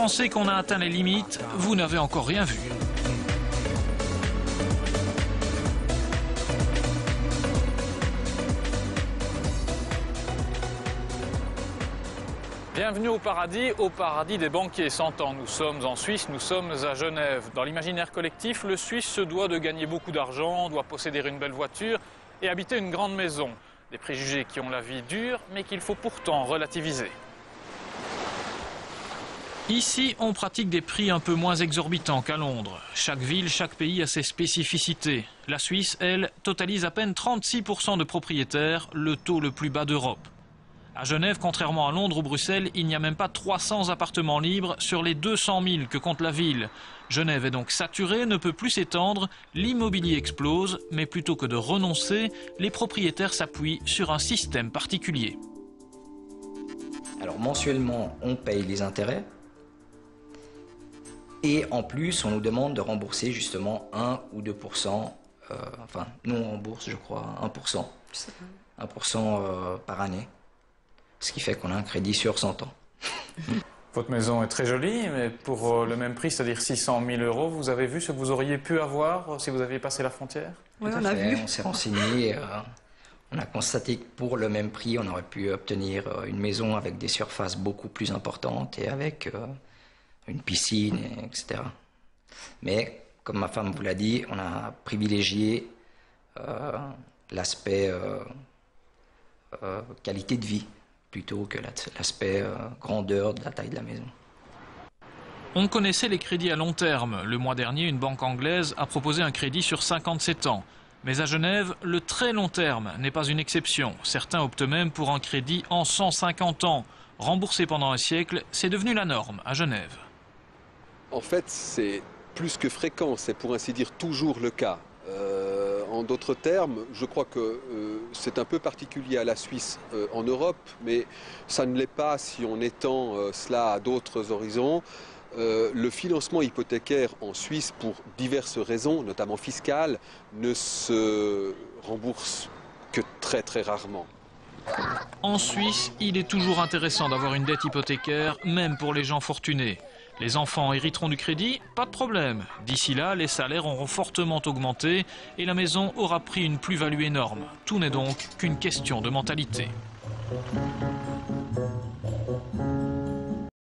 pensez qu'on a atteint les limites, vous n'avez encore rien vu. Bienvenue au paradis des banquiers. 100 ans, nous sommes en Suisse, nous sommes à Genève. Dans l'imaginaire collectif, le Suisse se doit de gagner beaucoup d'argent, doit posséder une belle voiture et habiter une grande maison. Des préjugés qui ont la vie dure, mais qu'il faut pourtant relativiser. Ici, on pratique des prix un peu moins exorbitants qu'à Londres. Chaque ville, chaque pays a ses spécificités. La Suisse, elle, totalise à peine 36% de propriétaires, le taux le plus bas d'Europe. À Genève, contrairement à Londres ou Bruxelles, il n'y a même pas 300 appartements libres sur les 200 000 que compte la ville. Genève est donc saturée, ne peut plus s'étendre, l'immobilier explose, mais plutôt que de renoncer, les propriétaires s'appuient sur un système particulier. Alors mensuellement, on paye les intérêts et en plus, on nous demande de rembourser justement 1 ou 2%, enfin nous on rembourse je crois 1%, 1% par année. Ce qui fait qu'on a un crédit sur 100 ans. Votre maison est très jolie, mais pour le même prix, c'est-à-dire 600 000 €, vous avez vu ce que vous auriez pu avoir si vous aviez passé la frontière? Oui, on a vu. On s'est renseigné, on a constaté que pour le même prix, on aurait pu obtenir une maison avec des surfaces beaucoup plus importantes et avec une piscine, etc. Mais, comme ma femme vous l'a dit, on a privilégié l'aspect qualité de vie, plutôt que l'aspect grandeur de la taille de la maison. On connaissait les crédits à long terme. Le mois dernier, une banque anglaise a proposé un crédit sur 57 ans. Mais à Genève, le très long terme n'est pas une exception. Certains optent même pour un crédit en 150 ans. Remboursé pendant un siècle, c'est devenu la norme à Genève. En fait, c'est plus que fréquent, c'est pour ainsi dire toujours le cas. En d'autres termes, je crois que c'est un peu particulier à la Suisse en Europe, mais ça ne l'est pas si on étend cela à d'autres horizons. Le financement hypothécaire en Suisse, pour diverses raisons, notamment fiscales, ne se rembourse que très très rarement. En Suisse, il est toujours intéressant d'avoir une dette hypothécaire, même pour les gens fortunés. Les enfants hériteront du crédit, pas de problème. D'ici là, les salaires auront fortement augmenté et la maison aura pris une plus-value énorme. Tout n'est donc qu'une question de mentalité.